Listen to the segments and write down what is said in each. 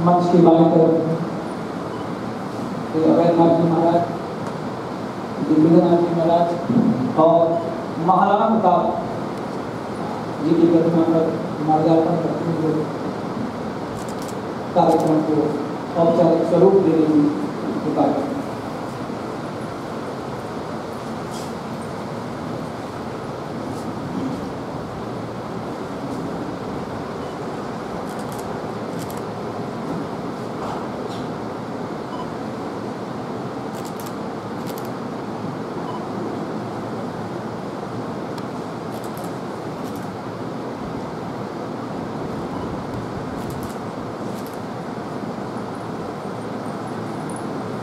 मंच की बाई तरफ अवैधनाथ जी महाराज, दिग्विजयनाथ जी महाराज और महाराणा प्रताप जी की प्रतिमा पर माल्यार्पण करते हुए कार्यक्रम को औपचारिक स्वरूप देने की कार्यक्रम।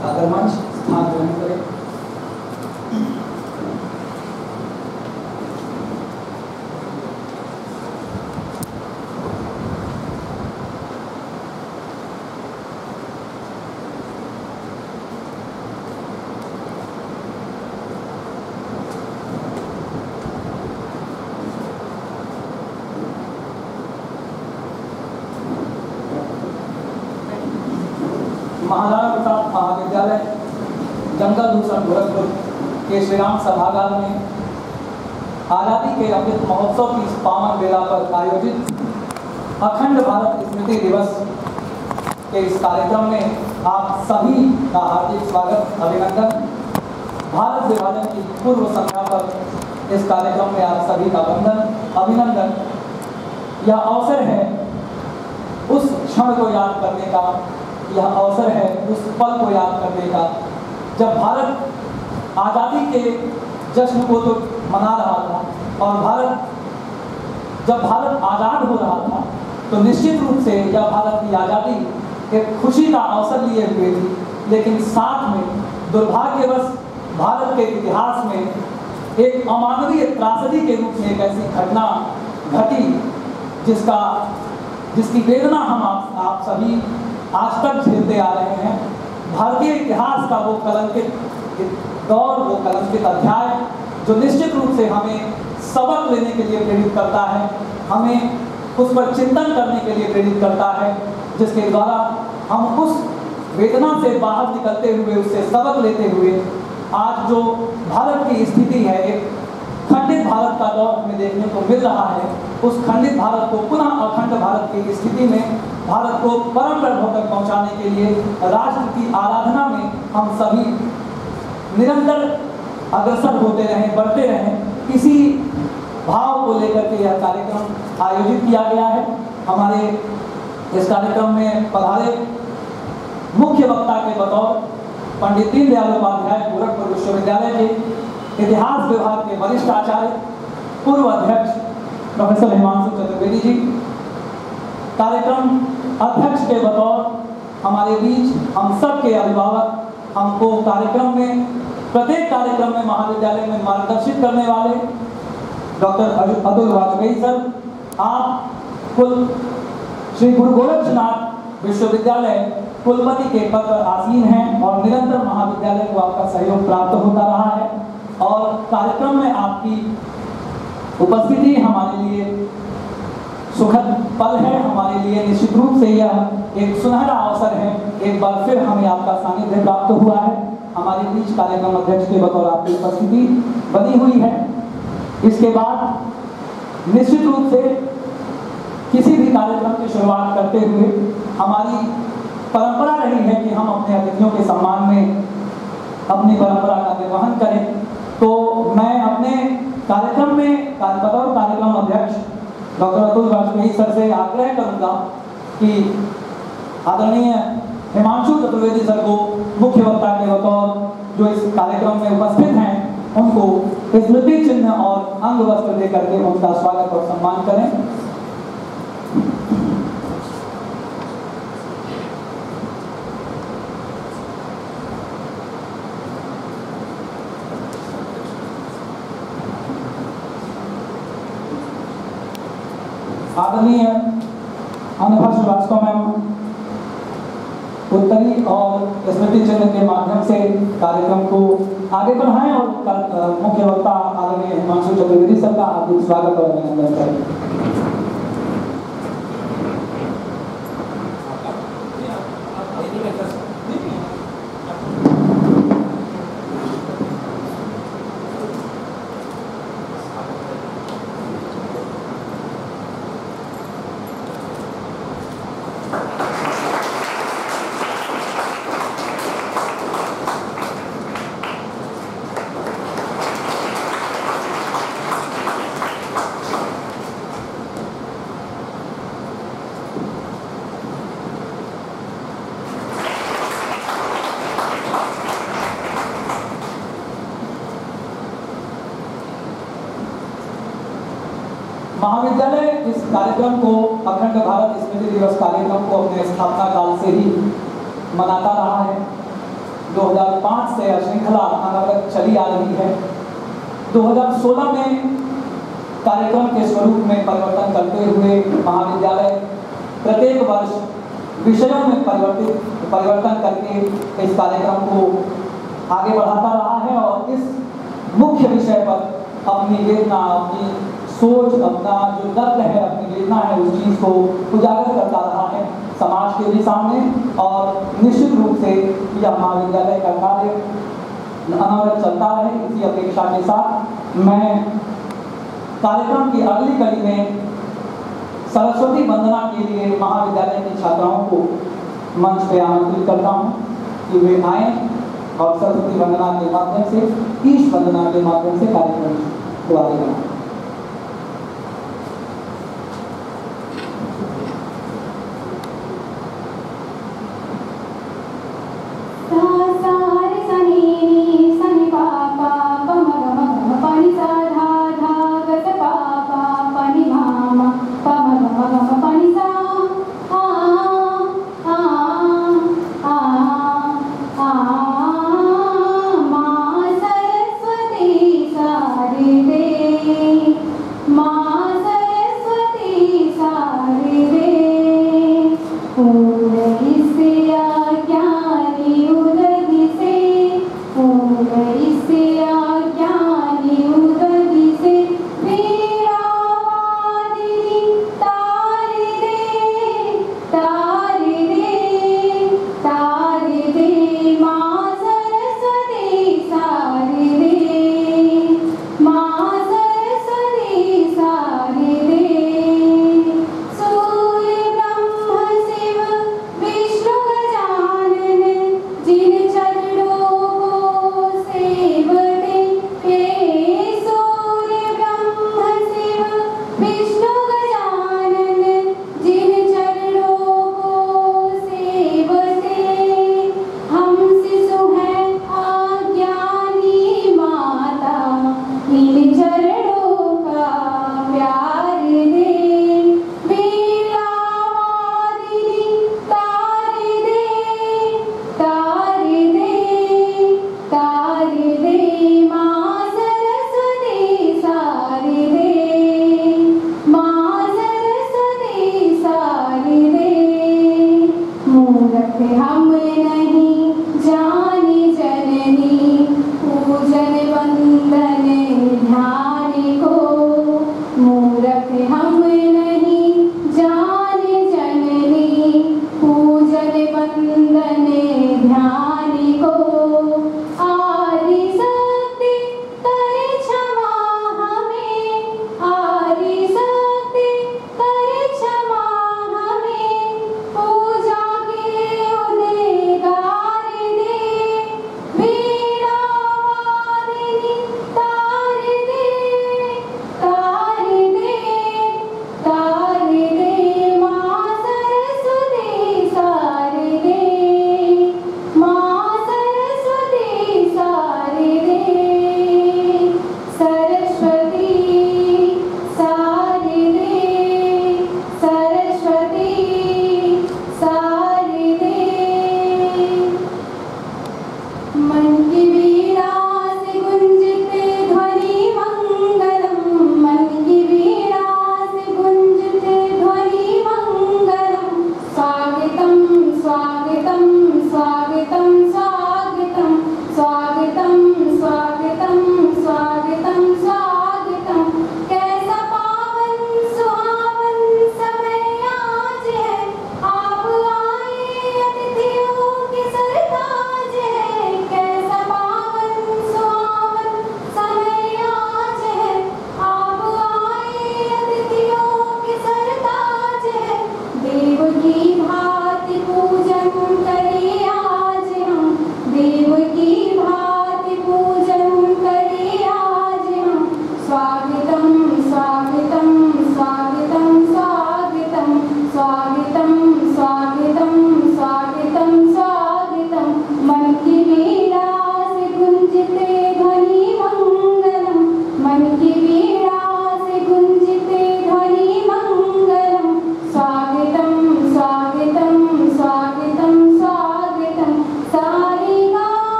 सादर मंच स्थान ग्रहण करें। महाराणा प्रताप महाविद्यालय जंगल दूषण गोरखपुर के श्रीराम सभागार में आज़ादी के अमृत महोत्सव की इस पावन बेला पर आयोजित अखंड भारत स्मृति दिवस के इस कार्यक्रम में आप सभी का हार्दिक स्वागत, अभिनंदन। भारत विभाजन की पूर्व संध्या पर इस कार्यक्रम में आप सभी का वंदन, अभिनंदन। यह अवसर है उस क्षण को याद करने का, यह अवसर है उस पल को याद करने का जब भारत आज़ादी के जश्न को तो मना रहा था और जब भारत आज़ाद हो रहा था तो निश्चित रूप से यह भारत की आज़ादी एक खुशी का अवसर लिए हुए थी, लेकिन साथ में दुर्भाग्यवश भारत के इतिहास में एक अमानवीय त्रासदी के रूप में एक ऐसी घटना घटी जिसकी वेदना हम आप सभी आज तक झेलते आ रहे हैं। भारतीय इतिहास का वो कलंकित दौर, वो कलंकित अध्याय जो निश्चित रूप से हमें सबक लेने के लिए प्रेरित करता है, हमें उस पर चिंतन करने के लिए प्रेरित करता है, जिसके द्वारा हम उस वेदना से बाहर निकलते हुए, उससे सबक लेते हुए आज जो भारत की स्थिति है, एक खंडित भारत का दौर हमें देखने को मिल रहा है। उस खंडित भारत को पुनः अखंड भारत की स्थिति में भारत को परम वैभव तक पहुंचाने के लिए राष्ट्र की आराधना में हम सभी निरंतर अग्रसर होते रहें, बढ़ते रहें। इसी भाव को लेकर के यह कार्यक्रम आयोजित किया गया है। हमारे इस कार्यक्रम में पधारे मुख्य वक्ता के बतौर पंडित दीनदयाल उपाध्याय गोरखपुर विश्वविद्यालय के इतिहास विभाग के वरिष्ठ आचार्य, पूर्व अध्यक्ष प्रोफेसर हिमांशु चतुर्वेदी जी, कार्यक्रम अध्यक्ष के बतौर हमारे बीच हम सब के अभिभावक, हमको कार्यक्रम में प्रत्येक कार्यक्रम में महाविद्यालय में मार्गदर्शित करने वाले डॉक्टर अतुल वाजपेयी सर, आप कुल श्री गुरु गोरक्षनाथ विश्वविद्यालय कुलपति के पद पर आसीन हैं और निरंतर महाविद्यालय को आपका सहयोग प्राप्त होता रहा है और कार्यक्रम में आपकी उपस्थिति हमारे लिए सुखद पल है, हमारे लिए निश्चित रूप से यह एक सुनहरा अवसर है। एक बार फिर हमें आपका सानिध्य प्राप्त हुआ है। हमारे बीच कार्यक्रम अध्यक्ष के बतौर आपकी उपस्थिति बनी हुई है। इसके बाद निश्चित रूप से किसी भी कार्यक्रम की शुरुआत करते हुए हमारी परंपरा रही है कि हम अपने अतिथियों के सम्मान में अपनी परंपरा का निर्वहन करें। तो मैं अपने कार्यक्रम में बतौर कार्यक्रम अध्यक्ष डॉक्टर अतुल वाजपेयी सर से आग्रह करूंगा कि आदरणीय हिमांशु चतुर्वेदी सर को मुख्य वक्ता के बतौर जो इस कार्यक्रम में उपस्थित हैं उनको स्मृति चिन्ह और अंग वस्त्र देकर के उनका स्वागत और सम्मान करें। आदरणीय अनुभव श्रीवास्तव मैम उत्तरी और स्मृति चिन्ह के माध्यम से कार्यक्रम को आगे बढ़ाएं और मुख्य वक्ता आदरणीय हिमांशु चतुर्वेदी सर का हार्दिक स्वागत और अभिनंदन करें। महाविद्यालय इस कार्यक्रम को अखंड भारत स्मृति दिवस कार्यक्रम को अपने स्थापना काल से ही मनाता रहा है। 2005 से यह श्रृंखला अनवरत चली आ रही है। 2016 में कार्यक्रम के स्वरूप में परिवर्तन करते हुए महाविद्यालय प्रत्येक वर्ष विषयों में परिवर्तन करके इस कार्यक्रम को आगे बढ़ाता रहा है और इस मुख्य विषय पर अपनी वेदना, अपनी सोच, अपना जो दर्द है, अपनी वेदना है, उस चीज़ को उजागर करता रहा है समाज के भी सामने। और निश्चित रूप से यह महाविद्यालय का कार्य अनवरत चलता रहे, इसी अपेक्षा के साथ मैं कार्यक्रम की अगली कड़ी में सरस्वती वंदना के लिए महाविद्यालय की छात्राओं को मंच पे आमंत्रित करता हूँ कि वे आएँ और सरस्वती वंदना के माध्यम से, ईश वंदना के माध्यम से कार्यक्रम को आगे बढ़ाएं। सरस्वती सारे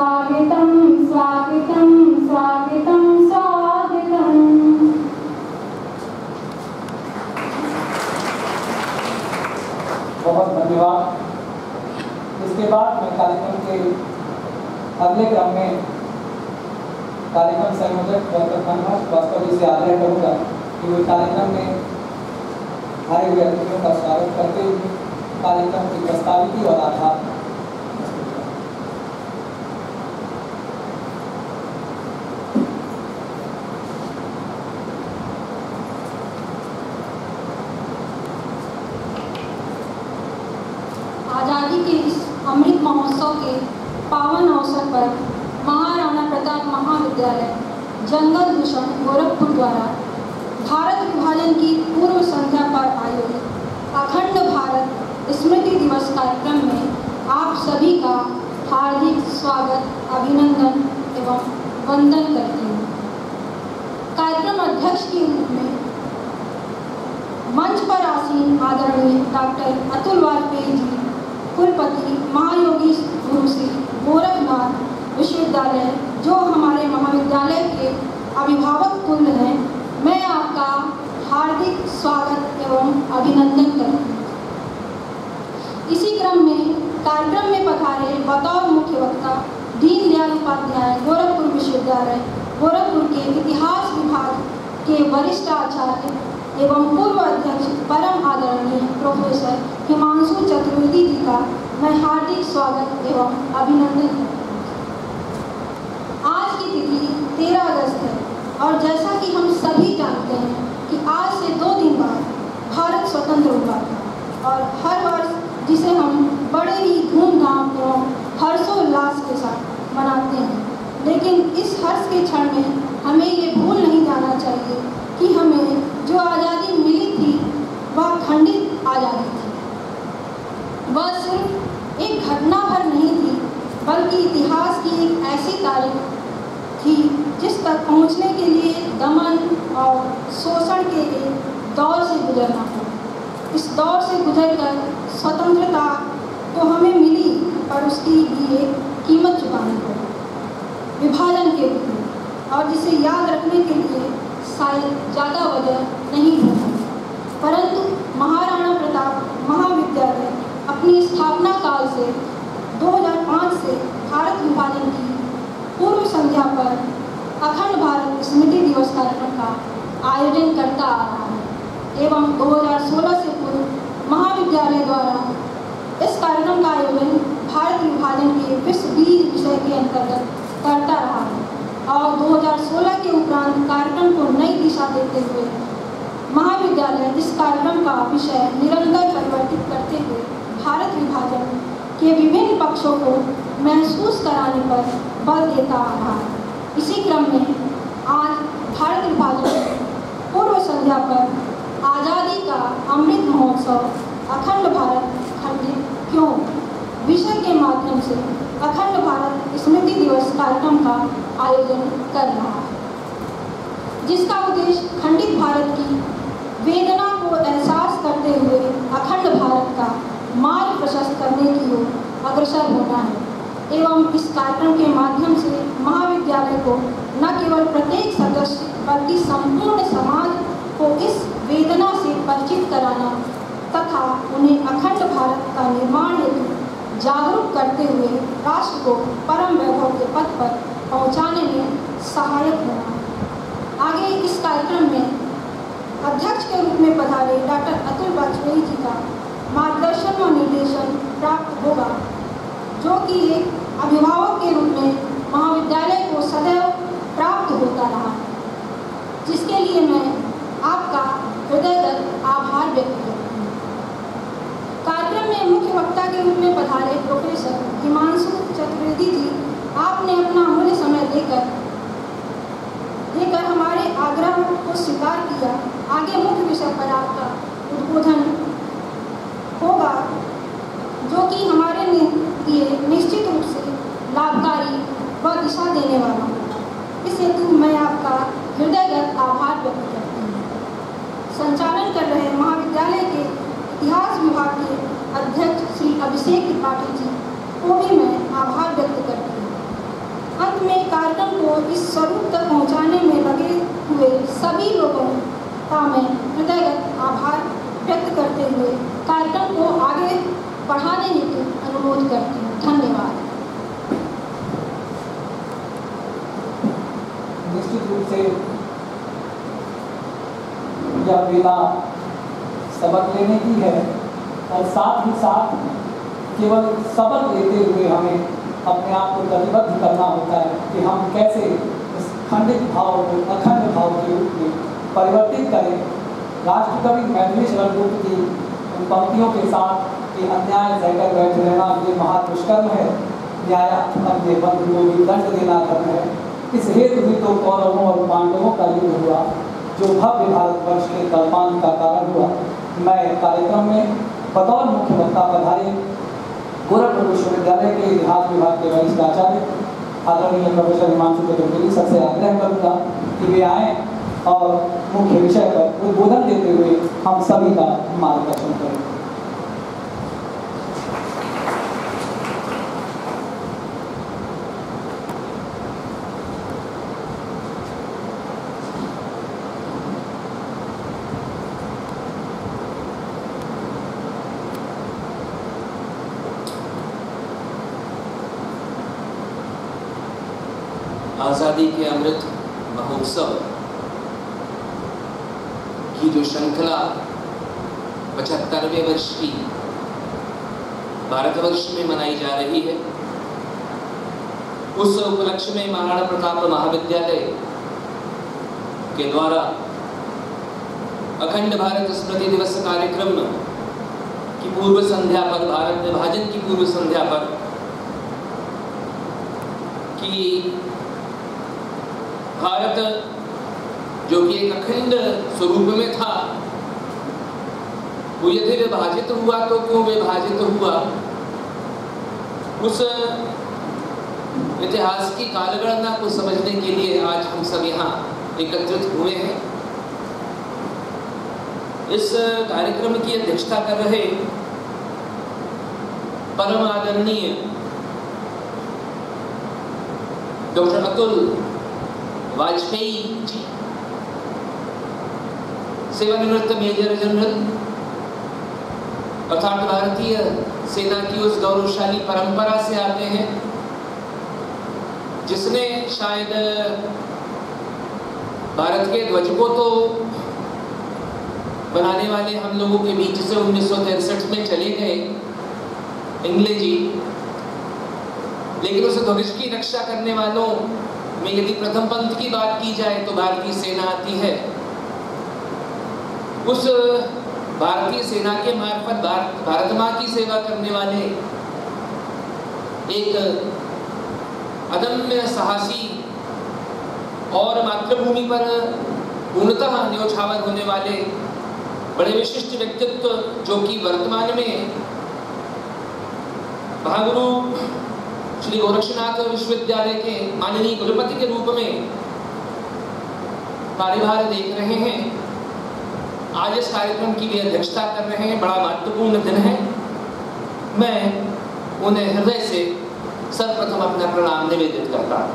स्वागतं स्वागतं स्वागतं स्वागतं। बहुत धन्यवाद। इसके बाद मैं कार्यक्रम के अगले क्रम में कार्यक्रम संयोजक डॉक्टर खनहर वास्तव जी से आग्रह करूँगा कि वो कार्यक्रम में आए हुए अतिथियों का स्वागत करते हुए कार्यक्रम की प्रस्तावित और आधार आज़ादी के इस अमृत महोत्सव के पावन अवसर पर महाराणा प्रताप महाविद्यालय जंगल भूषण गोरखपुर द्वारा भारत विभाजन की पूर्व संध्या पर आयोजित अखंड भारत स्मृति दिवस कार्यक्रम में आप सभी का हार्दिक स्वागत, अभिनंदन एवं वंदन करती हूँ। कार्यक्रम अध्यक्ष के रूप में मंच पर आसीन आदरणीय डॉक्टर अतुल वाजपेयी जी, कुलपति महायोगी गुरु श्री गोरखनाथ विश्वविद्यालय, जो हमारे महाविद्यालय के अभिभावक कुल हैं, मैं आपका हार्दिक स्वागत एवं अभिनंदन करती हूँ। इसी क्रम में कार्यक्रम में पधारे बतौर मुख्य वक्ता दीनदयाल उपाध्याय गोरखपुर विश्वविद्यालय गोरखपुर के इतिहास विभाग के वरिष्ठ आचार्य एवं पूर्व अध्यक्ष परम आदरणीय प्रोफेसर हिमांशु चतुर्वेदी जी का मैं हार्दिक स्वागत एवं अभिनंदन करती हूँ। आज की तिथि 13 अगस्त है और जैसा कि हम सभी जानते हैं कि आज से 2 दिन बाद भारत स्वतंत्र हुआ था और हर वर्ष जिसे हम बड़े ही धूमधाम एवं हर्षोल्लास के साथ मनाते हैं। लेकिन इस हर्ष के क्षण में हमें ये भूल नहीं जाना चाहिए कि हमें जो आज़ादी मिली थी वह खंडित आज़ादी थी। वह सिर्फ एक घटना भर नहीं थी, बल्कि इतिहास की एक ऐसी तारीख थी जिस तक पहुंचने के लिए दमन और शोषण के एक दौर से गुजरना पड़ा। इस दौर से गुजरकर स्वतंत्रता तो हमें मिली, पर उसकी भी एक कीमत चुकानी पड़ी विभाजन के रूप में, और जिसे याद रखने के लिए शायद ज़्यादा वजह नहीं होगी। परंतु महाराणा प्रताप महाविद्यालय अपनी स्थापना काल से 2005 से भारत विभाजन की पूर्व संध्या पर अखंड भारत स्मृति दिवस कार्यक्रम का आयोजन करता आ रहा है एवं 2016 से पूर्व महाविद्यालय द्वारा इस कार्यक्रम का आयोजन भारत विभाजन के विश्व बीज विषय के अंतर्गत करता रहा है और 2016 के उपरांत कार्यक्रम को नई दिशा देते हुए महाविद्यालय इस कार्यक्रम का विषय निरंतर परिवर्तित करते हुए भारत विभाजन के विभिन्न पक्षों को महसूस कराने पर बल देता आ रहा है। इसी क्रम में आज भारत विभाजन पूर्व संध्या पर आज़ादी का अमृत महोत्सव अखंड भारत खंडित क्यों विषय के माध्यम से अखंड भारत स्मृति दिवस कार्यक्रम का आयोजन कर रहा है, जिसका उद्देश्य खंडित भारत की वेदना को एहसास करते हुए अखंड भारत का मार्ग प्रशस्त करने की ओर अग्रसर होना है एवं इस कार्यक्रम के माध्यम से महाविद्यालय को न केवल प्रत्येक सदस्य बल्कि संपूर्ण समाज को इस वेदना से परिचित कराना तथा उन्हें अखंड भारत का निर्माण हेतु जागरूक करते हुए राष्ट्र को परम वैभव के पथ पर पहुंचाने में सहायक होना। आगे इस कार्यक्रम में अध्यक्ष के रूप में पधारे डॉक्टर अतुल वाजपेयी जी का मार्गदर्शन व निर्देशन प्राप्त होगा, जो कि एक अभिभावक के रूप में महाविद्यालय को सदैव प्राप्त होता रहा है, जिसके लिए मैं आपका हृदयगत आभार व्यक्त करती हूँ। कार्यक्रम में मुख्य वक्ता के रूप में पधारे प्रोफेसर हिमांशु चतुर्वेदी जी, आपने अपना अमूल्य समय देकर हमारे आग्रह को स्वीकार किया। आगे मुख्य विषय पर आपका उद्बोधन होगा, जो कि हमारे लिए निश्चित रूप से लाभकारी व दिशा देने वाला होगा। इस हेतु मैं आपका हृदयगत आभार व्यक्त करती हूँ। संचालन कर रहे महाविद्यालय के इतिहास विभाग के अध्यक्ष श्री अभिषेक त्रिपाठी जी को भी मैं आभार व्यक्त करती हूँ। अंत में कार्यक्रम को इस स्वरूप तक पहुंचाने में लगे हुए सभी लोगों का मैं हृदयगत आभार व्यक्त करते हुए कार्यक्रम को आगे बढ़ाने हेतु अनुरोध करती हूँ। धन्यवाद। निश्चित रूप से यह वेला सबक लेने की है और साथ ही साथ केवल सबक लेते हुए हमें अपने आप को प्रतिबद्ध करना होता है कि हम कैसे इस खंडित भाव को अखंड भाव के रूप में परिवर्तित करें। राष्ट्रकवि मैथिली शरण गुप्त की उन पंक्तियों के साथ कि अन्याय सहकर बैठ रहना ये महादुष्कर्म है, न्याय अपने बंधु को भी दंड देना धर्म है। इस हेतु ही तो कौरवों और पांडवों का युद्ध हुआ, जो भव्य भारतवर्ष के कल्पांत का कारण हुआ। मैं कार्यक्रम में बतौर मुख्य वक्ता पधारे गोरखपुर विश्वविद्यालय के इतिहास विभाग के वरिष्ठ आचार्य आदरणीय प्रोफेसर हिमांशु चतुर्वेदी सर से आग्रह करूँगा कि वे आएँ और मुख्य विषय पर उद्बोधन देते हुए हम सभी का मार्गदर्शन करें। आज़ादी के अमृत महोत्सव की जो श्रृंखला 75वें वर्ष की भारतवर्ष में मनाई जा रही है, उस उपलक्ष्य में महाराणा प्रताप महाविद्यालय के द्वारा अखंड भारत स्मृति दिवस कार्यक्रम की पूर्व संध्या पर, भारत विभाजन की पूर्व संध्या पर कि भारत जो कि एक अखंड स्वरूप में था, वो यदि विभाजित हुआ तो क्यों विभाजित हुआ, उस इतिहास की कालगणना को समझने के लिए आज हम सब यहाँ एकत्रित हुए हैं। इस कार्यक्रम की अध्यक्षता कर रहे परम आदरणीय डॉक्टर अतुल वाजपेयी जी, सेवानिवृत्त मेजर जनरल अर्थात भारतीय सेना की उस गौरवशाली परंपरा से आते हैं जिसने शायद भारत के ध्वज को तो बनाने वाले हम लोगों के बीच से 1963 में चले गए अंग्रेजी, लेकिन उस ध्वज की रक्षा करने वालों में यदि प्रथम पंथ की बात की जाए तो भारतीय सेना आती है। उस भारतीय सेना के मार्फत भारत माँ की सेवा करने वाले एक अदम्य साहसी और मातृभूमि पर पूर्णतः न्योछावर होने वाले बड़े विशिष्ट व्यक्तित्व, जो कि वर्तमान में महागुरु श्री गोरक्षनाथ विश्वविद्यालय के माननीय कुलपति के रूप में कार्यभार देख रहे हैं, आज इस कार्यक्रम की भी अध्यक्षता कर रहे हैं। बड़ा महत्वपूर्ण दिन है। मैं उन्हें हृदय से सर्वप्रथम अपना प्रणाम निवेदित करता हूँ।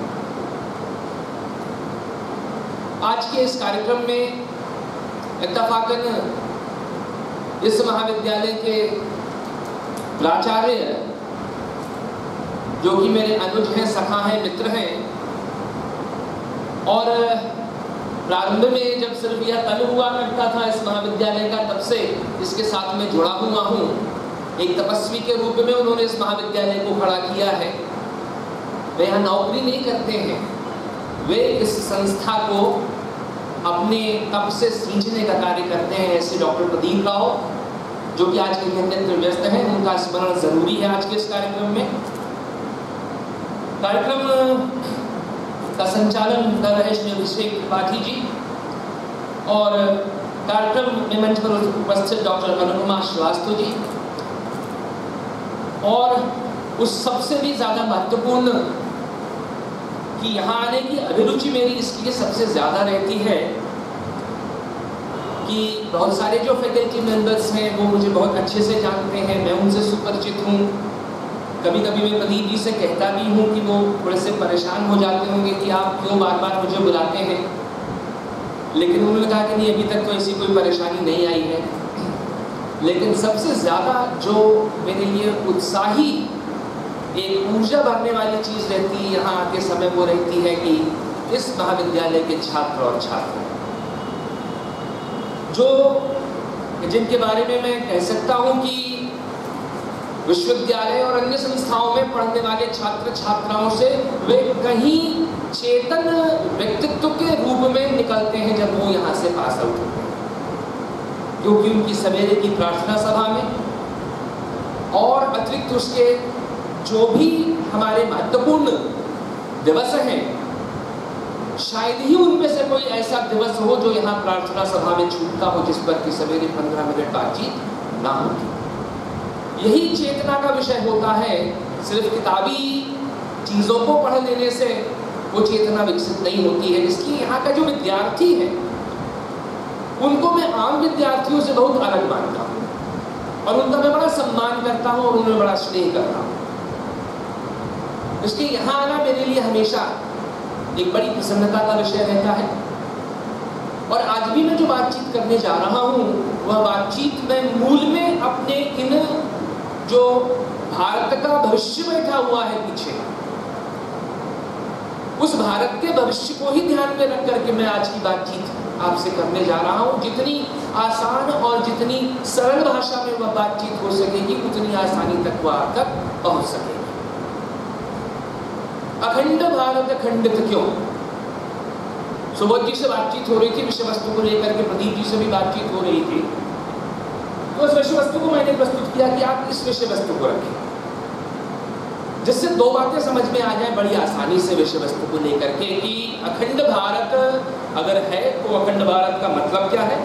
आज के इस कार्यक्रम में इत्तफाकन इस महाविद्यालय के प्राचार्य, जो कि मेरे अनुज हैं, सखा हैं, मित्र हैं, और प्रारंभ में जब सिर्फ यह तल हुआ करता था इस महाविद्यालय का, तब से इसके साथ में जुड़ा हुआ हूँ। एक तपस्वी के रूप में उन्होंने इस महाविद्यालय को खड़ा किया है। वे यहाँ नौकरी नहीं करते हैं, वे इस संस्था को अपने तप से सींचने का कार्य करते हैं। ऐसे डॉक्टर प्रदीप राव, जो कि आज के अत्यंत व्यस्त हैं, उनका स्मरण जरूरी है आज के इस कार्यक्रम में। कार्यक्रम का संचालन कर रहे श्री अभिषेक त्रिपाठी जी, और कार्यक्रम में मंच पर उपस्थित डॉक्टर अनुपमा श्रीवास्तव जी, और उस सबसे भी ज़्यादा महत्वपूर्ण कि यहाँ आने की अभिरुचि मेरी इसलिए सबसे ज़्यादा रहती है कि बहुत सारे जो फैकल्टी मेंबर्स हैं वो मुझे बहुत अच्छे से जानते हैं, मैं उनसे सुपरिचित हूँ। कभी कभी मैं प्रदीप जी से कहता भी हूँ कि वो थोड़े से परेशान हो जाते होंगे कि आप क्यों बार बार मुझे बुलाते हैं, लेकिन उन्होंने कहा कि नहीं, अभी तक तो ऐसी कोई परेशानी नहीं आई है। लेकिन सबसे ज़्यादा जो मेरे लिए उत्साही, एक ऊर्जा भरने वाली चीज़ रहती है यहाँ आते समय, वो रहती है कि इस महाविद्यालय के छात्र और छात्रा जिनके बारे में मैं कह सकता हूँ कि विश्वविद्यालय और अन्य संस्थाओं में पढ़ने वाले छात्र छात्राओं से वे कहीं चेतन व्यक्तित्व के रूप में निकलते हैं जब वो यहाँ से पास आउट होते हैं, क्योंकि उनकी सवेरे की प्रार्थना सभा में और अतिरिक्त उसके जो भी हमारे महत्वपूर्ण दिवस हैं, शायद ही उनमें से कोई ऐसा दिवस हो जो यहाँ प्रार्थना सभा में छूटता हो जिस पर कि सवेरे 15 मिनट बातचीत ना होती। यही चेतना का विषय होता है। सिर्फ किताबी चीज़ों को पढ़ लेने से वो चेतना विकसित नहीं होती है। इसलिए यहाँ का जो विद्यार्थी है उनको मैं आम विद्यार्थियों से बहुत अलग मानता हूँ और उनका मैं बड़ा सम्मान करता हूँ और उन्हें बड़ा स्नेह करता हूँ। इसलिए यहाँ आना मेरे लिए हमेशा एक बड़ी प्रसन्नता का विषय रहता है। और आज भी मैं जो बातचीत करने जा रहा हूँ वह बातचीत मैं मूल में अपने इन जो भारत का भविष्य बैठा हुआ है पीछे, उस भारत के भविष्य को ही ध्यान में रख करके मैं आज की बातचीत आपसे करने जा रहा हूँ। जितनी आसान और जितनी सरल भाषा में वह बातचीत हो सकेगी उतनी आसानी तक वह आप तक पहुँच सकेगी। अखंड भारत खंडित क्यों? सुबोध जी से बातचीत हो रही थी विषय वस्तु को लेकर के, प्रदीप जी से भी बातचीत हो रही थी। तो उस विषय वस्तु को मैंने प्रस्तुत किया कि आप इस विषय वस्तु को रखें जिससे दो बातें समझ में आ जाए बड़ी आसानी से विषय वस्तु को लेकर के कि अखंड भारत अगर है तो अखंड भारत का मतलब क्या है,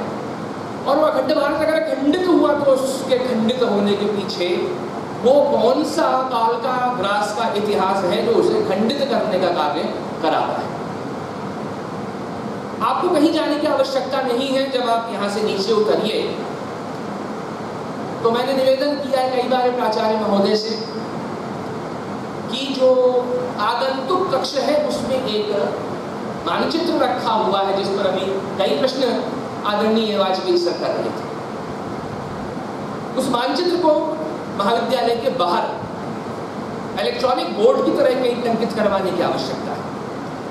और वो अखंड भारत अगर खंडित हुआ तो उसके खंडित होने के पीछे वो कौन सा काल का ग्रास का इतिहास है जो उसे खंडित करने का कार्य कराता है। आपको कहीं जाने की आवश्यकता नहीं है। जब आप यहाँ से नीचे उतरिए तो मैंने निवेदन किया है कई बार प्राचार्य महोदय से कि जो आगंतुक कक्ष है उसमें एक मानचित्र रखा हुआ है जिस पर अभी कई प्रश्न आदरणीय वाजपेयी सर कर रहे थे। उस मानचित्र को महाविद्यालय के बाहर इलेक्ट्रॉनिक बोर्ड की तरह कहीं टंकित करवाने की आवश्यकता है,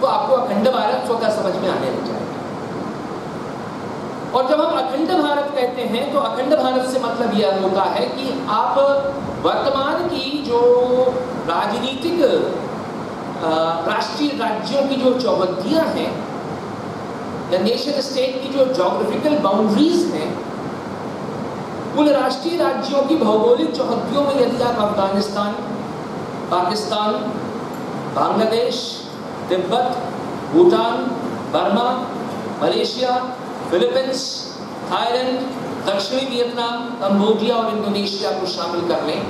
तो आपको अखंड भारत स्वतः समझ में आने लग जाएगा। और जब हम अखंड भारत कहते हैं तो अखंड भारत से मतलब यह होता है कि आप वर्तमान की जो राजनीतिक राष्ट्रीय राज्यों की जो चौहद्दियां हैं, नेशन स्टेट की जो ज्योग्राफिकल बाउंड्रीज हैं, उन राष्ट्रीय राज्यों की भौगोलिक चौहद्दियों में यदि आप Afghanistan, Pakistan, Bangladesh, Tibet, Bhutan, Burma, Malaysia, Philippines, Thailand, दक्षिणी वियतनाम, कंबोडिया और इंडोनेशिया को शामिल कर लें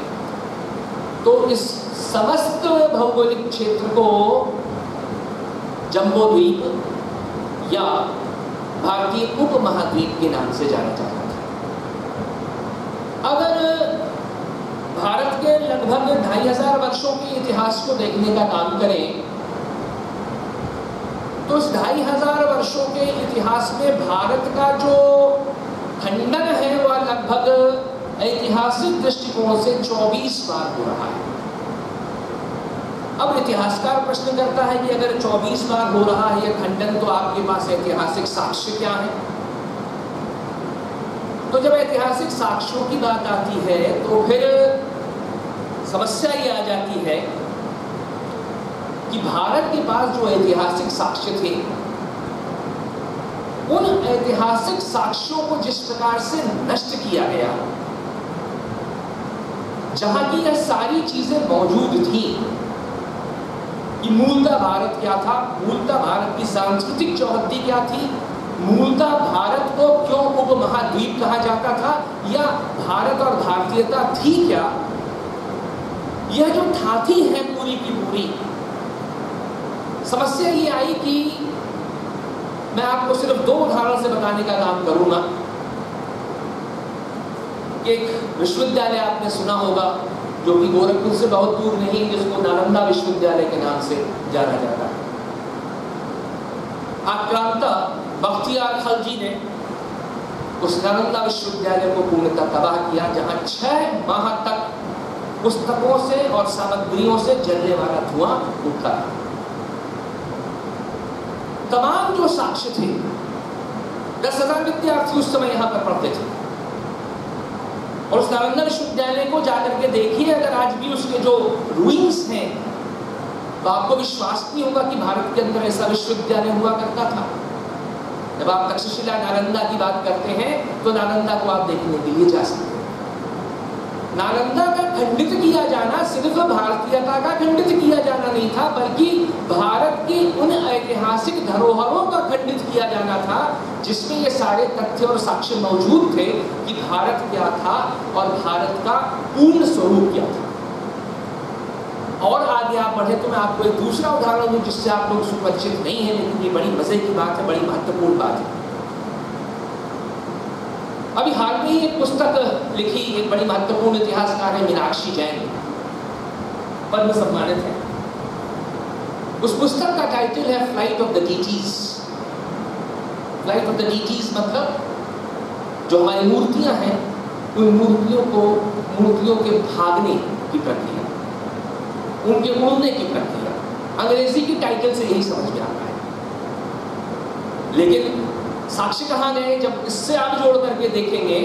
तो इस समस्त भौगोलिक क्षेत्र को जम्बो द्वीप या भारतीय उपमहाद्वीप के नाम से जाना जाता है। अगर भारत के लगभग 2500 वर्षों के इतिहास को देखने का काम करें तो इस 2500 वर्षों के इतिहास में भारत का जो खंडन है वह लगभग ऐतिहासिक दृष्टिकोण से 24 बार हो रहा है। अब इतिहासकार प्रश्न करता है कि अगर 24 बार हो रहा है यह खंडन तो आपके पास ऐतिहासिक साक्ष्य क्या है? तो जब ऐतिहासिक साक्ष्यों की बात आती है तो फिर समस्या ये आ जाती है कि भारत के पास जो ऐतिहासिक साक्ष्य थे उन ऐतिहासिक साक्ष्यों को जिस प्रकार से नष्ट किया गया, जहां की यह सारी चीजें मौजूद थी कि मूलतः भारत क्या था, मूलतः भारत की सांस्कृतिक चौहद्दी क्या थी, मूलतः भारत को क्यों उपमहाद्वीप कहा जाता था, या भारत और भारतीयता थी क्या, यह जो ठाठी है पूरी की पूरी। समस्या ये आई कि मैं आपको सिर्फ 2 उदाहरण से बताने का काम करूंगा। एक विश्वविद्यालय आपने सुना होगा जो कि गोरखपुर से बहुत दूर नहीं, जिसको नालंदा विश्वविद्यालय के नाम से जाना जाता है। आक्रांता बख्तियार खलजी ने उस नालंदा विश्वविद्यालय को पूर्णतः तबाह किया, जहां 6 माह तक पुस्तकों से और सामग्रियों से जलने वाला धुआं उठता था। तमाम जो साक्ष्य थे, 10,000 विद्यार्थी उस समय यहाँ पर पढ़ते थे, और उस नालंदा विश्वविद्यालय को जाकर के देखिए, अगर आज भी उसके जो रूइंग्स हैं, तो आपको विश्वास नहीं होगा कि भारत के अंदर ऐसा विश्वविद्यालय हुआ करता था। जब आप तक्षशिला नालंदा की बात करते हैं तो नालंदा को आप देखने के लिए जा सकते हैं। नालंदा का खंडित किया जाना सिर्फ भारतीयता का खंडित किया जाना नहीं था, बल्कि भारत की उन ऐतिहासिक धरोहरों का खंडित किया जाना था जिसमें ये सारे तथ्य और साक्ष्य मौजूद थे कि भारत क्या था और भारत का पूर्ण स्वरूप क्या था। और आगे आप बढ़े तो मैं आपको एक दूसरा उदाहरण दूं जिससे आप लोग सुपरिचित नहीं है, लेकिन ये बड़ी मजे की बात है, बड़ी महत्वपूर्ण बात है। अभी हाल में ही एक पुस्तक लिखी एक बड़ी महत्वपूर्ण इतिहासकार है मीनाक्षी जैन, पद्म सम्मानित है। उस पुस्तक का टाइटल है flight of the deities. Flight of the deities मतलब जो हमारी मूर्तियां हैं, उन मूर्तियों के भागने की प्रक्रिया, उनके उड़ने की प्रक्रिया। अंग्रेजी की टाइटल से यही समझ में आता है, लेकिन साक्ष्य कहाँ गए? जब इससे आप जोड़ करके देखेंगे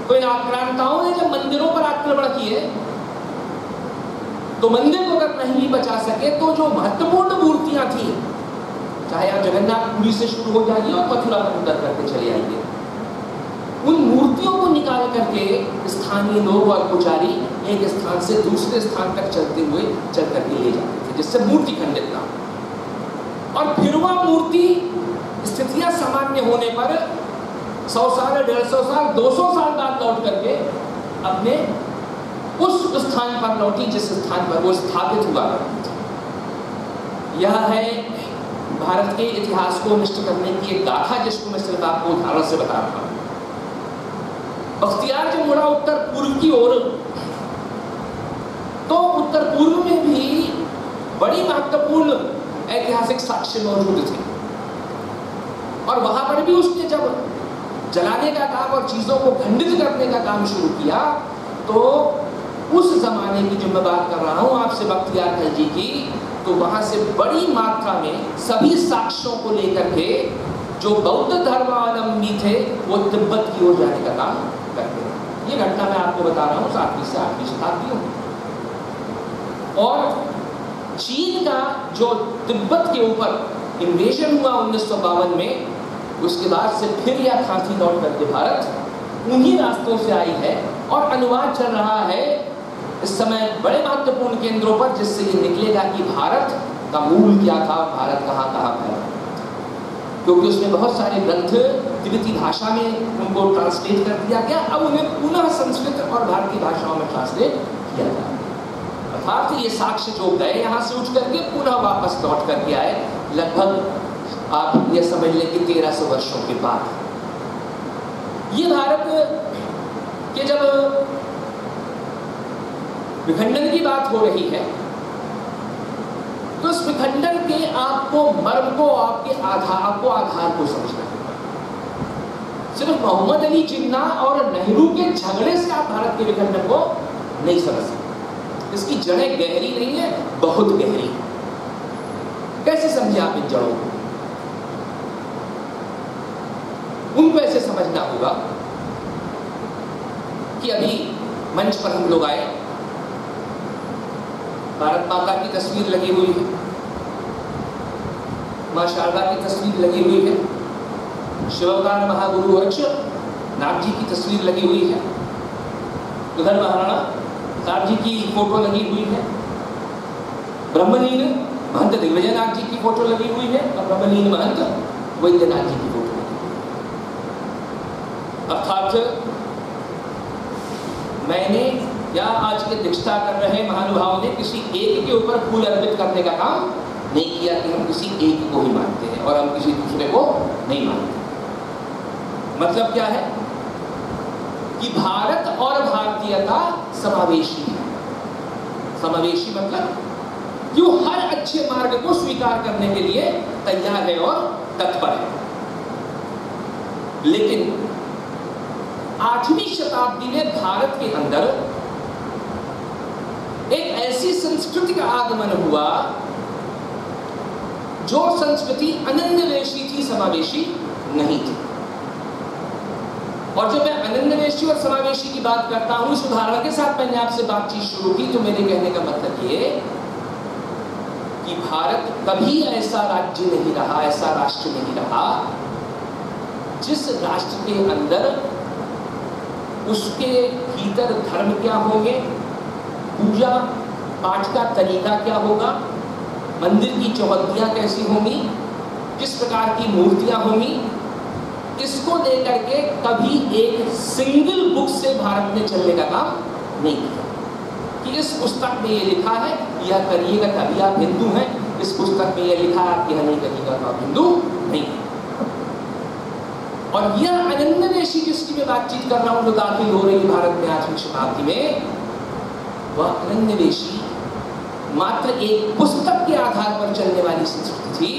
तो इन आक्रांताओं ने जब मंदिरों पर आक्रमण किए तो मंदिर को अगर नहीं बचा सके तो जो महत्वपूर्ण मूर्तियां थी, चाहे आप जगन्नाथपुरी से शुरू हो जाइए और मथुरा पर उतर करके चले आइए, उन मूर्तियों को निकाल करके स्थानीय लोग और पुजारी एक स्थान से दूसरे स्थान तक चल करके ले जाते थे, जिससे मूर्ति खंडित ना हो। और फिर वह मूर्ति स्थितियां सामान्य होने पर 100 साल, 150 साल, 200 साल बाद लौट करके अपने उस स्थान पर लौटी जिस स्थान पर वो स्थापित हुआ करती थी। यह है भारत के इतिहास को नष्ट करने की एक गाथा, जिसको मैं सिर्फ आपको उदाहरण से बता रहा हूं। बख्तियार जब मुड़ा उत्तर पूर्व की ओर, तो उत्तर पूर्व में भी बड़ी महत्वपूर्ण ऐतिहासिक साक्ष्य मौजूद थे, और वहां पर भी उसने जब जलाने का काम और चीजों को खंडित करने का काम शुरू किया, तो उस जमाने की जो मैं बात कर रहा हूं आपसे बख्तियार खलजी की, तो वहां से बड़ी मात्रा में सभी साक्ष्यों को लेकर के जो बौद्ध धर्मावलंबी थे वो तिब्बत की ओर जाने का काम करते थे। ये घटना मैं आपको बता रहा हूँ 7वीं से 8वीं शताब्दी में। और चीन का जो तिब्बत के ऊपर इन्वेजन हुआ 1952 में, उसके बाद से फिर यह खांसी लौट करके भारत उन्हीं रास्तों से आई है, और अनुवाद चल रहा है इस समय बड़े महत्वपूर्ण केंद्रों पर, जिससे ये निकलेगा कि भारत का मूल क्या था, भारत कहाँ फैला, क्योंकि उसमें बहुत सारे ग्रंथ तिब्बती भाषा में उनको ट्रांसलेट कर दिया गया, अब उन्हें पुनः संस्कृत और भारतीय भाषाओं में ट्रांसलेट किया जाए। अर्थात ये साक्ष्य जो गए यहाँ से उठ करके पुनः वापस लौट करके आए, लगभग आप ये समझ लें कि 1300 वर्षों के बाद। ये भारत के जब विखंडन की बात हो रही है, तो इस विखंडन के आपको मर्म को, आपको आधार को समझना होगा। सिर्फ मोहम्मद अली जिन्ना और नेहरू के झगड़े से आप भारत के विखंडन को नहीं समझ सकते। इसकी जड़ें गहरी नहीं है, बहुत गहरी है। कैसे समझे आप इन जड़ों को? उनको ऐसे समझना होगा कि अभी मंच पर हम लोग आए, भारत माता की तस्वीर लगी हुई है, मां शारदा की तस्वीर लगी हुई है, शिवावतार महागुरु गोरक्षनाथ जी की तस्वीर लगी हुई है, उधर महाराणा साहब जी की फोटो लगी हुई है, ब्रह्मलीन महंत दिग्विजयनाथ जी की फोटो लगी हुई है, और ब्रह्मलीन महंत वैद्यनाथ जी की फोटो लगी हुई है। अर्थात मैंने या आज के दीक्षा कर रहे महानुभावों ने किसी एक के ऊपर फूल अर्पित करने का काम नहीं किया कि हम किसी एक को ही मानते हैं और हम किसी दूसरे को नहीं मानते। मतलब क्या है कि भारत और भारतीयता समावेशी है। समावेशी मतलब कि वो हर अच्छे मार्ग को स्वीकार करने के लिए तैयार है और तत्पर है। लेकिन 8वीं शताब्दी में भारत के अंदर एक ऐसी संस्कृति का आगमन हुआ जो संस्कृति अनन्यवेशी थी, समावेशी नहीं थी। और जब मैं अनन्यवेशी और समावेशी की बात करता हूं, इस उदाहरण के साथ मैंने आपसे बातचीत शुरू की, तो मेरे कहने का मतलब ये कि भारत कभी ऐसा राज्य नहीं रहा, ऐसा राष्ट्र नहीं रहा जिस राष्ट्र के अंदर उसके भीतर धर्म क्या होंगे, पूजा पाठ का तरीका क्या होगा, मंदिर की चौहद्दियां कैसी होंगी, किस प्रकार की मूर्तियां होंगी, इसको लेकर के कभी एक सिंगल बुक से भारत ने चलने का काम नहीं किया कि इस पुस्तक में ये लिखा है यह करिएगा तभी आप हिंदू हैं, इस पुस्तक में ये लिखा है आप यह नहीं करिएगा तो आप हिंदू नहीं हैं। और यह अनन्यवेशी जिसकी मैं बातचीत कर रहा हूं, जो दाखिल हो रही है भारत में 8वीं शताब्दी में, वह अनन्यवेशी मात्र एक पुस्तक के आधार पर चलने वाली संस्कृति थी,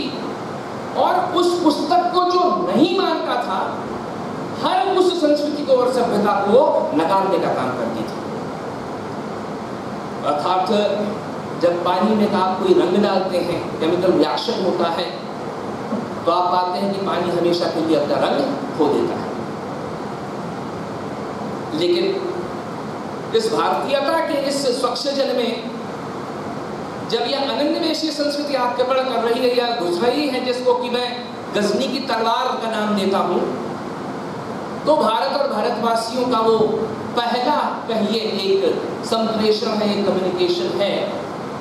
और उस पुस्तक को जो नहीं मानता था हर उस संस्कृति को और सभ्यता को नकारने का काम करती थी। अर्थात जब पानी में आप कोई रंग डालते हैं, केमिकल रिएक्शन होता है, तो आप पाते हैं कि पानी हमेशा के लिए अपना रंग खो देता है। लेकिन इस भारतीयता के इस स्वच्छ जल में जब यह अनन्यवेशी संस्कृति आक्रमण कर रही है या घुस रही है, जिसको कि मैं गजनी की तलवार का नाम देता हूं, तो भारत और भारतवासियों का वो पहला कहिए एक संप्रेषण है, एक कम्युनिकेशन है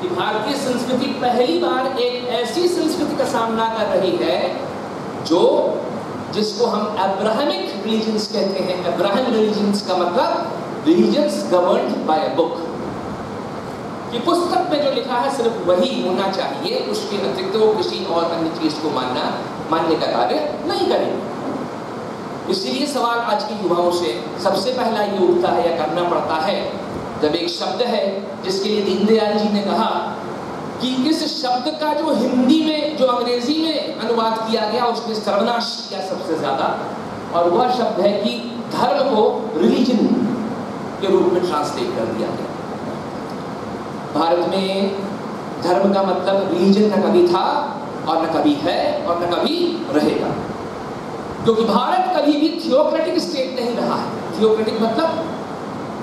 कि भारतीय संस्कृति पहली बार एक ऐसी संस्कृति का सामना कर रही है जिसको हम अब्राहमिक रिलीजन्स कहते हैं। अब्राहम रिलीजन्स का मतलब religions governed bye a book, कि पुस्तक में जो लिखा है सिर्फ वही होना चाहिए, उसके अतिरिक्त वो किसी और अन्य चीज को मानने का कार्य नहीं करेंगे। इसीलिए सवाल आज के युवाओं से सबसे पहला ये उठता है या करना पड़ता है, जब एक शब्द है जिसके लिए दीनदयाल जी ने कहा कि इस शब्द का जो हिंदी में जो अंग्रेजी में अनुवाद किया गया उसने सर्वनाश किया सबसे ज्यादा, और वह शब्द है कि धर्म को रिलीजन के रूप में ट्रांसलेट कर दिया गया। भारत में धर्म का मतलब रिलीजन न कभी था और न कभी है और न कभी रहेगा, क्योंकि भारत कभी भी थियोक्रेटिक स्टेट नहीं रहा है। थियोक्रेटिक मतलब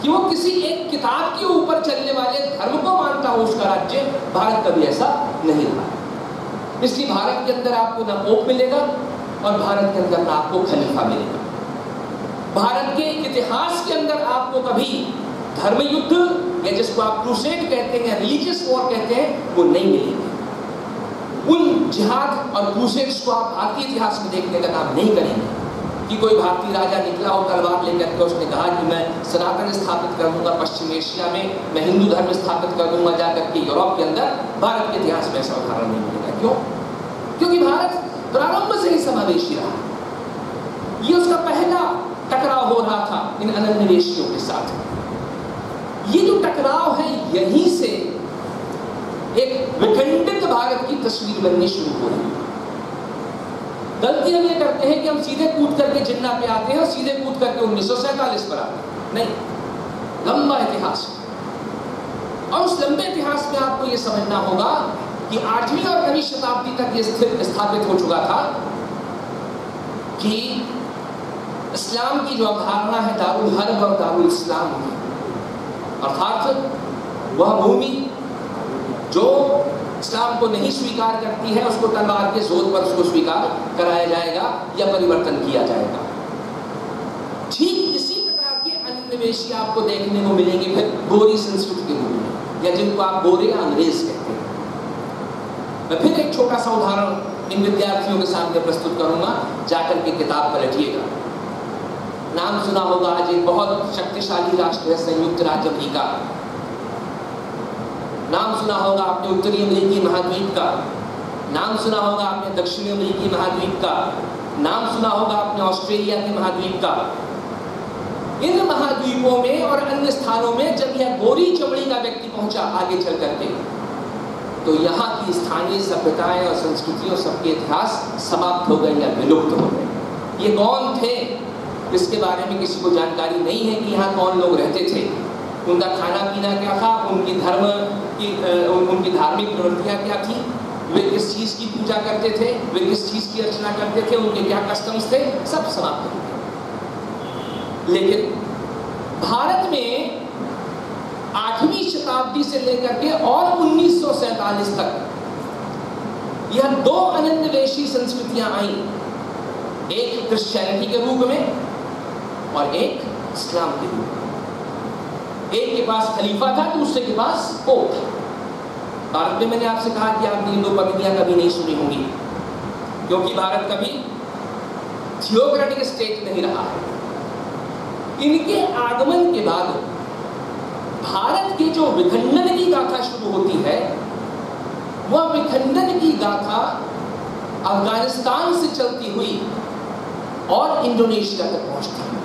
कि वो किसी एक किताब के ऊपर चलने वाले धर्म को मानता हो उसका राज्य, भारत कभी ऐसा नहीं रहा। इसलिए भारत के अंदर आपको ना पोप मिलेगा और भारत के अंदर ना आपको खलीफा मिलेगा। भारत के इतिहास के अंदर आपको कभी धर्म युद्ध या जिसको आप क्रूसेड कहते हैं, रिलीजियस वॉर कहते हैं, वो नहीं मिलेंगे। उन जिहाद और क्रूसेड्स को आप भारतीय इतिहास में देखने का काम नहीं करेंगे कि कोई भारतीय राजा निकला और तलवार लेकर के उसने कहा कि मैं सनातन स्थापित कर दूंगा पश्चिम एशिया में, मैं हिंदू धर्म स्थापित कर दूंगा जाकर के यूरोप के अंदर। भारत के इतिहास में ऐसा उदाहरण नहीं मिलेगा। क्यों? क्योंकि भारत प्रारंभ से ही समावेशी रहा। ये उसका पहला टकराव हो रहा था इन अनन्यवेशियों के साथ। ये जो टकराव है यहीं से एक विखंडित भारत की तस्वीर बननी शुरू हो रही है। गलती हम ये करते हैं कि हम सीधे कूद करके जिन्ना पे आते हैं और सीधे कूद करके 1947 पर आते हैं। नहीं, लंबा इतिहास, और उस लंबे इतिहास में आपको ये समझना होगा कि 8वीं और 9वीं शताब्दी तक ये स्थापित हो चुका था कि इस्लाम की जो अवधारणा है दारुल हर्ब और दारुल इस्लाम की, अर्थात वह भूमि जो इस्लाम को नहीं स्वीकार करती है उसको तलवार के जोर पर उसको स्वीकार कराया जाएगा या परिवर्तन किया जाएगा। ठीक इसी प्रकार के अनन्यवेशी आपको देखने को मिलेंगे फिर गोरी संस्कृति के रूप में, या जिनको आप गोरे या अंग्रेज कहते हैं। मैं फिर एक छोटा सा उदाहरण इन विद्यार्थियों के सामने प्रस्तुत करूंगा, जाकर के किताब पलटिएगा। नाम सुना होगा, आज एक बहुत शक्तिशाली राष्ट्र है संयुक्त राज्य अमेरिका। नाम सुना होगा आपने उत्तरी अमेरिकी महाद्वीप का, नाम सुना होगा आपने दक्षिणी अमेरिकी महाद्वीप का, नाम सुना होगा आपने ऑस्ट्रेलिया के महाद्वीप का। इन महाद्वीपों में और अन्य स्थानों में जब यह गोरी चमड़ी का व्यक्ति पहुंचा आगे चल करके, तो यहाँ की स्थानीय सभ्यताएं और संस्कृतियों, सबके इतिहास समाप्त हो गए या विलुप्त हो गए। ये कौन थे इसके बारे में किसी को जानकारी नहीं है कि यहाँ कौन लोग रहते थे, उनका खाना पीना क्या था, उनकी धार्मिक प्रवृत्तियाँ क्या थी, वे किस चीज़ की पूजा करते थे, वे किस चीज़ की अर्चना करते थे, उनके क्या कस्टम्स थे, सब समाप्त हो गए। लेकिन भारत में 8वीं शताब्दी से लेकर के और 1947 तक यह दो अनन्वेषी संस्कृतियां आई, एक क्रिश्चियनिटी के रूप में और एक इस्लाम के रूप में। एक के पास खलीफा था, दूसरे के पास पोप था। भारत में मैंने आपसे कहा कि आपने इन दो पगड़ियां कभी नहीं सुनी होंगी, क्योंकि भारत कभी थियोक्रेटिक स्टेट नहीं रहा है। इनके आगमन के बाद भारत के जो विखंडन की गाथा शुरू होती है, वह विखंडन की गाथा अफगानिस्तान से चलती हुई और इंडोनेशिया तक पहुंचती है।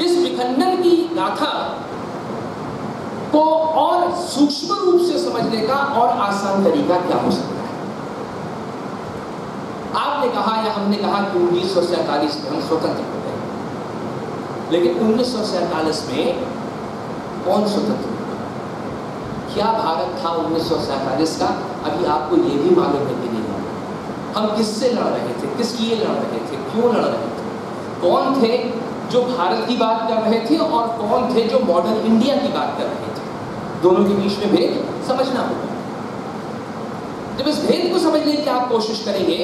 इस विखंडन की गाथा को और सूक्ष्म रूप से समझने का और आसान तरीका क्या हो सकता है? आपने कहा या हमने कहा कि 1947 में हम स्वतंत्र हो गए, लेकिन 1947 में कौन स्वतंत्र हुआ? क्या भारत था 1947 का? अभी आपको ये भी मालूम है कि नहीं? हम किससे लड़ रहे थे, किसके लिए लड़ रहे थे, क्यों लड़ रहे थे, कौन थे जो भारत की बात कर रहे थे और कौन थे जो मॉडर्न इंडिया की बात कर रहे थे? दोनों के बीच में भेद समझना होगा। जब इस भेद को समझने की आप कोशिश करेंगे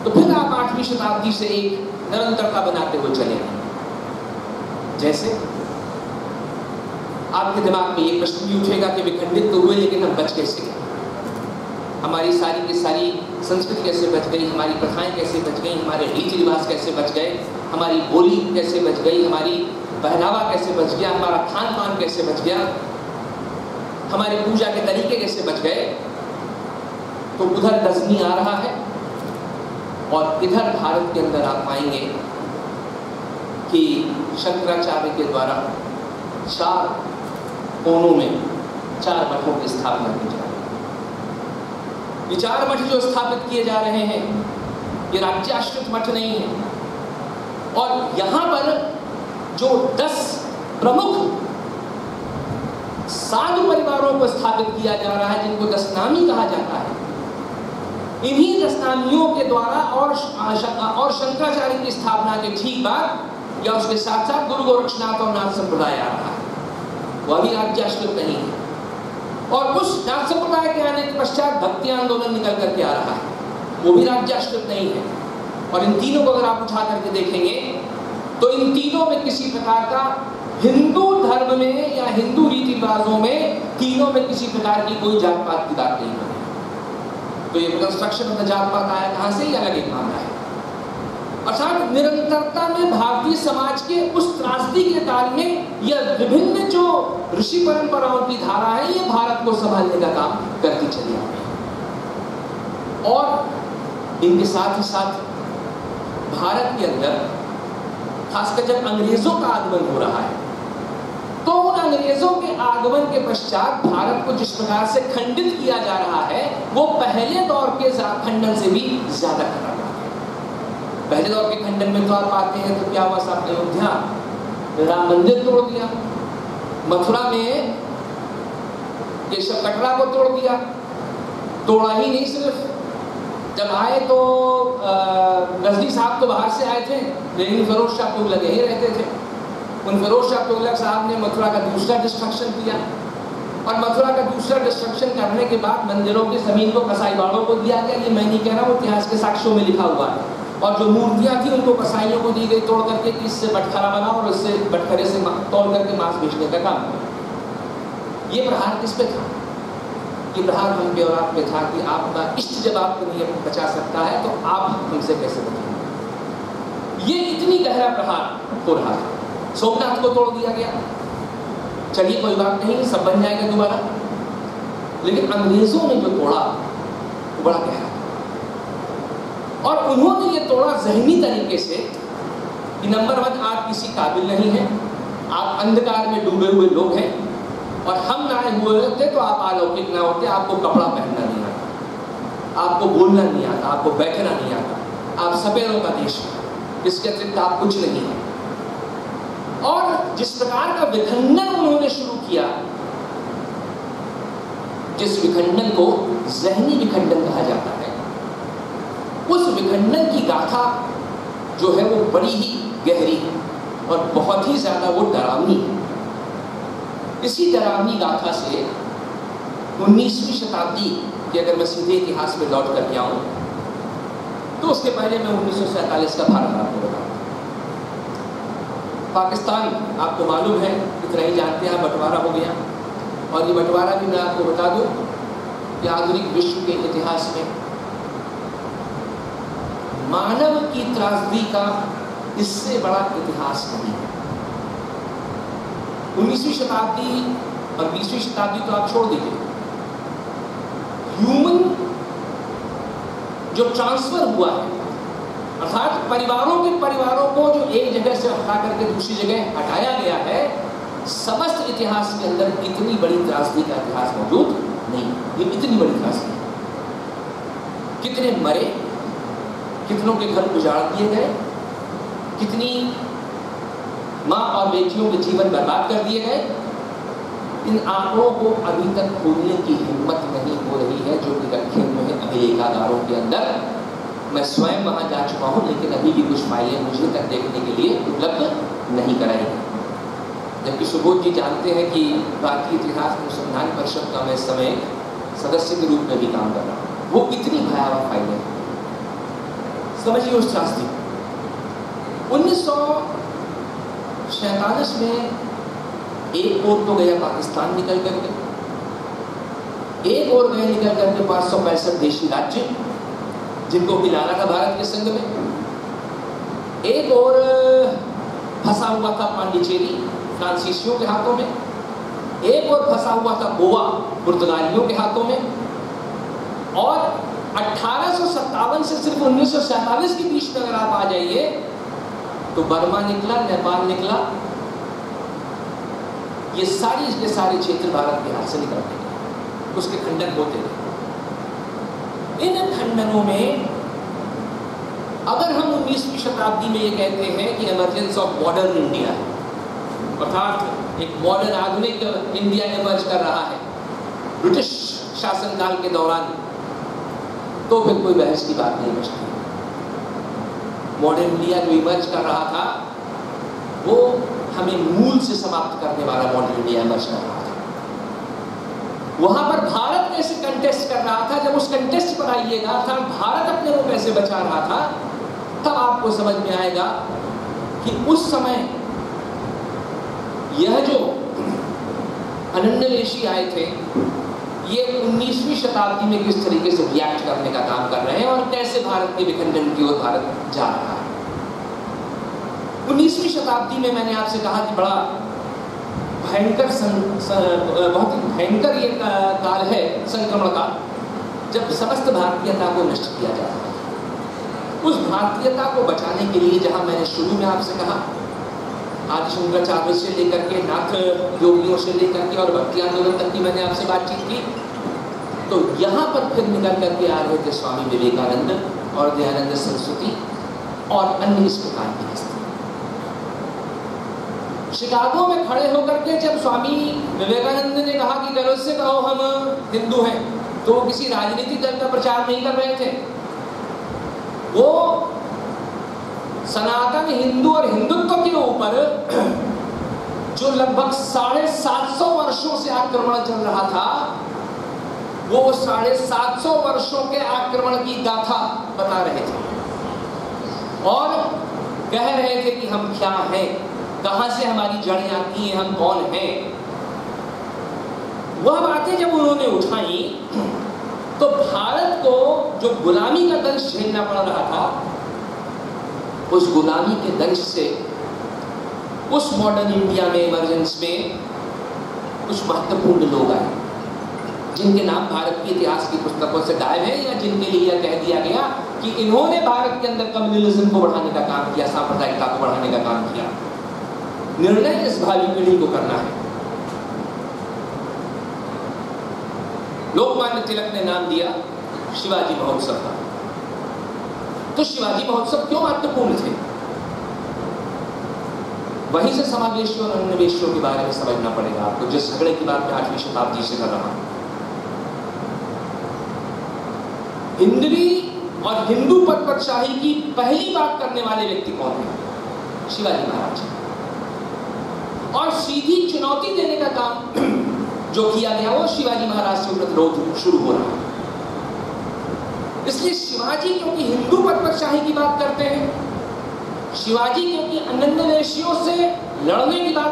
तो फिर आप 8वीं शताब्दी से एक निरंतरता बनाते हुए चलेंगे। जैसे आपके दिमाग में ये प्रश्न भी उठेगा कि विखंडित तो हुए, लेकिन हम बच कैसे गए? हमारी सारी की सारी संस्कृति कैसे बच गई, हमारी प्रथाएं कैसे बच गई, हमारे रीति रिवाज कैसे बच गए, हमारी बोली कैसे बच गई, हमारी पहनावा कैसे बच गया, हमारा खान पान कैसे बच गया, हमारी पूजा के तरीके कैसे बच गए? तो उधर गजनी आ रहा है और इधर भारत के अंदर आप पाएंगे कि शंकराचार्य के द्वारा 4 कोनों में 4 मठों की स्थापना की जा रही है। ये 4 मठ जो स्थापित किए जा रहे हैं, ये राज्याश्रित मठ नहीं है। और यहाँ पर जो 10 प्रमुख साधु परिवारों को स्थापित किया जा रहा है, जिनको दशनामी कहा जाता है, इन्हीं दशनामियों के द्वारा और शंकराचार्य की स्थापना के ठीक बाद या उसके साथ साथ गुरु गोरक्षनाथ और नाथ संप्रदाय आ रहा है। वह भी राज्याश्रित नहीं है। और उस नाथ संप्रदाय के आने के पश्चात भक्ति आंदोलन निकल करके आ रहा है, वो भी राज्याश्रित नहीं है। और इन तीनों को अगर आप उठा करके देखेंगे तो इन तीनों में किसी प्रकार का हिंदू धर्म में या हिंदू रीति रिवाजों में तीनों में किसी प्रकार की कोई जात पात की बात नहीं बनी। तो ये कंस्ट्रक्शन ऑफ द जात पात आया कहां से? ये अलग एक मामला है। अर्थात निरंतरता में भारतीय समाज के उस त्रासदी के काल में यह विभिन्न जो ऋषि परंपराओं की धारा है, ये भारत को संभालने का काम करती चली आ रही है। और इनके साथ ही साथ भारत के अंदर खासकर जब अंग्रेजों का आगमन हो रहा है, तो उन अंग्रेजों के आगमन के पश्चात भारत को जिस प्रकार से खंडित किया जा रहा है, वो पहले दौर के खंडन से भी ज्यादा खतरनाक है। पहले दौर के खंडन में तो आप आते हैं तो क्या हुआ साहब? अयोध्या राम मंदिर तोड़ दिया, मथुरा में केशव कटरा को तोड़ दिया। तोड़ा ही नहीं, सिर्फ जब आए तो गजनी साहब तो बाहर से आए थे, लेकिन फिरोज शाह तुगलक लगे ही रहते थे। उन फिरोज शाह तुगलक साहब ने मथुरा का दूसरा डिस्ट्रक्शन किया, और मथुरा का दूसरा डिस्ट्रक्शन करने के बाद मंदिरों की जमीन को कसाईवाड़ों को दिया गया। ये मैं नहीं कह रहा, वो इतिहास के साक्ष्यों में लिखा हुआ है। और जो मूर्तियां थी उनको कसाईयों को दी गई तोड़ करके कि इससे बटखरा बनाओ और इससे बटखरे से तोड़ करके मांस बेचने का काम। ये प्रहार किस पे था? ये प्रहार हम पे और आप पे था कि आपका इष्ट जब आपको नहीं बचा सकता है तो आप हमसे कैसे बचेंगे। ये इतनी गहरा प्रहार हो रहा था। सोमनाथ को तोड़ दिया गया, चलिए कोई बात नहीं, सब बन जाएगा दोबारा। लेकिन अंग्रेजों ने जो तोड़ा वो बड़ा गहरा, और उन्होंने ये तोड़ा ज़हनी तरीके से कि नंबर 1 आप किसी काबिल नहीं हैं, आप अंधकार में डूबे हुए लोग हैं, और हम ना हुए होते तो आप अलौकिक ना होते। आपको कपड़ा पहनना नहीं आता, आपको बोलना नहीं आता, आपको बैठना नहीं आता, आप सपेरों का देश है, इसके अतिरिक्त आप कुछ नहीं है। और जिस प्रकार का विखंडन उन्होंने शुरू किया, जिस विखंडन को ज़हनी विखंडन कहा जाता है, उस विखंडन की गाथा जो है वो बड़ी ही गहरी है और बहुत ही ज़्यादा वो डरावनी है। इसी डरावनी गाथा से 19वीं शताब्दी के अगर मैं सीधे इतिहास में लौट कर आऊँ तो उसके पहले मैं 1947 का भारत आपको बताऊँ। पाकिस्तान आपको मालूम है, इतना ही जानते हैं, बंटवारा हो गया। और ये बंटवारा भी मैं आपको बता दूं कि आधुनिक विश्व के इतिहास में मानव की त्रासदी का इससे बड़ा इतिहास नहीं है। 19वीं शताब्दी और 20वीं शताब्दी तो आप छोड़ दीजिए, ह्यूमन जो ट्रांसफर हुआ है, अर्थात परिवारों को जो एक जगह से हटा करके दूसरी जगह हटाया गया है, समस्त इतिहास के अंदर इतनी बड़ी त्रासदी का इतिहास मौजूद नहीं। ये इतनी बड़ी त्रासदी, कितने मरे, कितनों के घर उजाड़ दिए गए, कितनी माँ और बेटियों के जीवन बर्बाद कर दिए गए, इन आंकड़ों को अभी तक खोलने की हिम्मत नहीं हो रही है, जो कि रखे हुए हैं अभिलेखागारों के अंदर। मैं स्वयं वहाँ जा चुका हूँ, लेकिन अभी भी कुछ फाइलें मुझे तक देखने के लिए उपलब्ध नहीं कराई गई। जबकि सुबोध जी जानते हैं कि भारतीय इतिहास अनुसंधान परिषद का मैं इस समय सदस्य के रूप में भी काम कर रहा हूँ। वो इतनी भयावह फाइलें हैं, समझिए उस त्रासदी। 1947 में एक ओर तो गया पाकिस्तान निकल करके, एक और गए निकल करके 565 देशी राज्य जिनको मिलाना था भारत के संग में, एक और फंसा हुआ था पांडिचेरी फ्रांसीसियों के हाथों में, एक और फंसा हुआ था गोवा पुर्तगालियों के हाथों में, और 1857 से सिर्फ 1947 के बीच में अगर आप आ जाइए तो बर्मा निकला, नेपाल निकला, ये सारी के सारे क्षेत्र भारत के हाथ से निकलते गए, उसके खंडन होते गए। इन खंडनों में अगर हम 19वीं शताब्दी में ये कहते हैं कि इमर्जेंस ऑफ मॉडर्न इंडिया, अर्थात एक मॉडर्न आधुनिक इंडिया इमर्ज कर रहा है ब्रिटिश शासनकाल के दौरान, तो फिर कोई बहस की बात नहीं बचती। मॉडर्न इंडिया जो इमर्ज कर रहा था वो हमें मूल से समाप्त करने वाला मॉडर्न इंडिया इमर्ज कर रहा था। वहां पर भारत कैसे कंटेस्ट कर रहा था, जब उस कंटेस्ट पर आइएगा, था भारत अपने को कैसे बचा रहा था, तब आपको समझ में आएगा कि उस समय यह जो अनन्यदेशी आए थे, ये 19वीं शताब्दी में किस तरीके से रिएक्ट करने का काम कर रहे हैं और कैसे भारत के विखंडन की ओर भारत जा रहा है। 19वीं शताब्दी में मैंने आपसे कहा कि बड़ा भयंकर बहुत ही भयंकर ये काल है संक्रमण का, जब समस्त भारतीयता को नष्ट किया जा रहा है। उस भारतीयता को बचाने के लिए, जहां मैंने शुरू में आपसे कहा आदि शंकराचार्य से लेकर के नाथ योगियों से लेकर के और भक्ति आंदोलन तक की मैंने आपसे बातचीत की, तो यहाँ पर फिर निकल करके आ रहे थे स्वामी विवेकानंद और दयानंद सरस्वती और अन्य इस प्रकार की हस्ती। शिकागो में खड़े होकर के जब स्वामी विवेकानंद ने कहा कि गलत से कहो हम हिंदू हैं, तो वो किसी राजनीतिक दल का प्रचार नहीं कर रहे थे, वो सनातन हिंदू और हिंदुत्व के ऊपर जो लगभग 750 वर्षों से आक्रमण चल रहा था, वो 750 वर्षों के आक्रमण की गाथा बता रहे थे और कह रहे थे कि हम क्या हैं, कहां से हमारी जड़ें आती हैं, हम कौन हैं। वह बातें जब उन्होंने उठाई तो भारत को जो गुलामी का दंश झेलना पड़ रहा था, उस गुलामी के दंश से उस मॉडर्न इंडिया में इमरजेंस में कुछ महत्वपूर्ण लोग आए जिनके नाम भारत के इतिहास की पुस्तकों से गायब है, या जिनके लिए यह कह दिया गया कि इन्होंने भारत के अंदर कम्युनलिज्म को बढ़ाने का काम किया, सांप्रदायिकता को बढ़ाने का काम किया। निर्णय इस भावी पीढ़ी को करना है। लोकमान्य तिलक ने नाम दिया शिवाजी महोत्सव का। तो शिवाजी महोत्सव क्यों महत्वपूर्ण थे? वहीं से समावेशियों और अन्वेषियों के बारे में समझना पड़ेगा आपको, जिस झगड़े की बात मैं 8वीं शताब्दी से कर रहा हूं। हिंदवी और हिंदू पदपतशाही की पहली बात करने वाले व्यक्ति कौन है? शिवाजी महाराज। और सीधी चुनौती देने का काम जो किया गया वो शिवाजी महाराज से प्रतिरोध शुरू हो रहा है। इसलिए शिवाजी क्योंकि हिंदू पदपतशाही की बात करते हैं, शिवाजी क्योंकि अन्वेषियों से लड़ने की बात